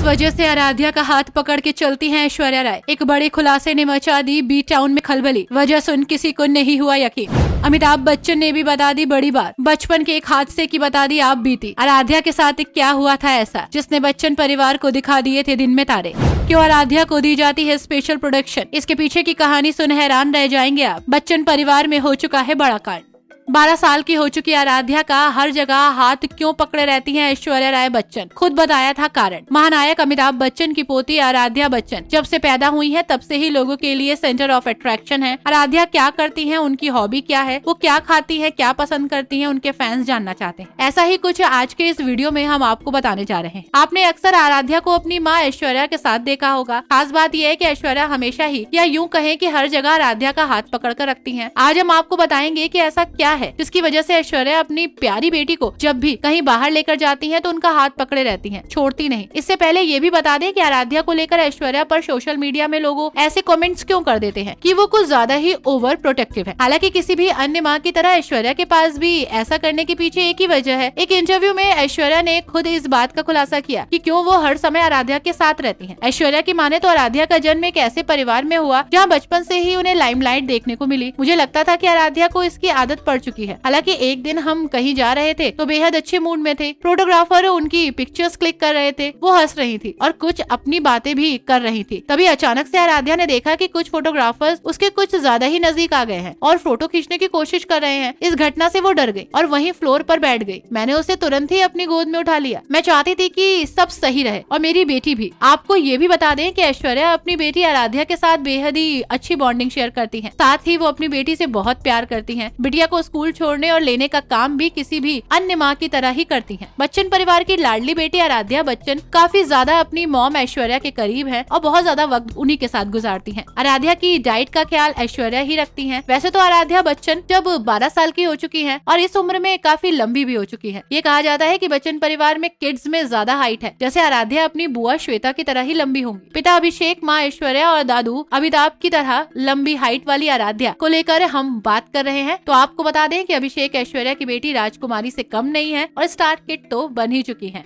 वजह से आराध्या का हाथ पकड़ के चलती हैं ऐश्वर्या राय। एक बड़े खुलासे ने मचा दी बी टाउन में खलबली। वजह सुन किसी को नहीं हुआ यकीन। अमिताभ बच्चन ने भी बता दी बड़ी बात। बचपन के एक हादसे की बता दी आप बीती। आराध्या के साथ क्या हुआ था ऐसा जिसने बच्चन परिवार को दिखा दिए थे दिन में तारे। क्यों आराध्या को दी जाती है स्पेशल प्रोटेक्शन, इसके पीछे की कहानी सुन हैरान रह जाएंगे आप। बच्चन परिवार में हो चुका है बड़ा कांड। 12 साल की हो चुकी आराध्या का हर जगह हाथ क्यों पकड़े रहती हैं ऐश्वर्या राय बच्चन, खुद बताया था कारण। महानायक अमिताभ बच्चन की पोती आराध्या बच्चन जब से पैदा हुई है तब से ही लोगों के लिए सेंटर ऑफ अट्रैक्शन है। आराध्या क्या करती हैं, उनकी हॉबी क्या है, वो क्या खाती है, क्या पसंद करती हैं, उनके फैंस जानना चाहते हैं। ऐसा ही कुछ आज के इस वीडियो में हम आपको बताने जा रहे हैं। आपने अक्सर आराध्या को अपनी माँ ऐश्वर्या के साथ देखा होगा। खास बात यह है कि ऐश्वर्या हमेशा ही, या यूं कहें कि हर जगह आराध्या का हाथ पकड़ कर रखती है। आज हम आपको बताएंगे कि ऐसा क्या है जिसकी वजह से ऐश्वर्या अपनी प्यारी बेटी को जब भी कहीं बाहर लेकर जाती हैं तो उनका हाथ पकड़े रहती हैं, छोड़ती नहीं। इससे पहले ये भी बता दें कि आराध्या को लेकर ऐश्वर्या पर सोशल मीडिया में लोग ऐसे कमेंट्स क्यों कर देते हैं कि वो कुछ ज्यादा ही ओवर प्रोटेक्टिव है। हालांकि किसी भी अन्य माँ की तरह ऐश्वर्या के पास भी ऐसा करने के पीछे एक ही वजह है। एक इंटरव्यू में ऐश्वर्या ने खुद इस बात का खुलासा किया कि क्यों वो हर समय आराध्या के साथ रहती है। ऐश्वर्या की माने तो आराध्या का जन्म एक ऐसे परिवार में हुआ जहाँ बचपन से ही उन्हें लाइमलाइट देखने को मिली। मुझे लगता था कि आराध्या को इसकी आदत पड़ चुकी है। हालांकि एक दिन हम कहीं जा रहे थे तो बेहद अच्छे मूड में थे। फोटोग्राफर उनकी पिक्चर्स क्लिक कर रहे थे। वो हंस रही थी और कुछ अपनी बातें भी कर रही थी। तभी अचानक से आराध्या ने देखा कि कुछ फोटोग्राफर्स उसके कुछ ज्यादा ही नजदीक आ गए हैं और फोटो खींचने की कोशिश कर रहे हैं। इस घटना से वो डर गई और वहीं फ्लोर पर बैठ गई। मैंने उसे तुरंत ही अपनी गोद में उठा लिया। मैं चाहती थी कि सब सही रहे और मेरी बेटी भी। आपको ये भी बता दें कि ऐश्वर्या अपनी बेटी आराध्या के साथ बेहद ही अच्छी बॉन्डिंग शेयर करती है। साथ ही वो अपनी बेटी से बहुत प्यार करती है। बिटिया को स्कूल छोड़ने और लेने का काम भी किसी भी अन्य माँ की तरह ही करती हैं। बच्चन परिवार की लाडली बेटी आराध्या बच्चन काफी ज्यादा अपनी मॉम ऐश्वर्या के करीब है और बहुत ज्यादा वक्त उन्हीं के साथ गुजारती हैं। आराध्या की डाइट का ख्याल ऐश्वर्या ही रखती हैं। वैसे तो आराध्या बच्चन जब 12 साल की हो चुकी है और इस उम्र में काफी लंबी भी हो चुकी है। ये कहा जाता है कि बच्चन परिवार में किड्स में ज्यादा हाइट है। जैसे आराध्या अपनी बुआ श्वेता की तरह ही लंबी होंगी। पिता अभिषेक, माँ ऐश्वर्या और दादू अमिताभ की तरह लंबी हाइट वाली आराध्या को लेकर हम बात कर रहे हैं। तो आपको बता दें कि अभिषेक ऐश्वर्या की बेटी राजकुमारी से कम नहीं है और स्टार किड तो बन ही चुकी है।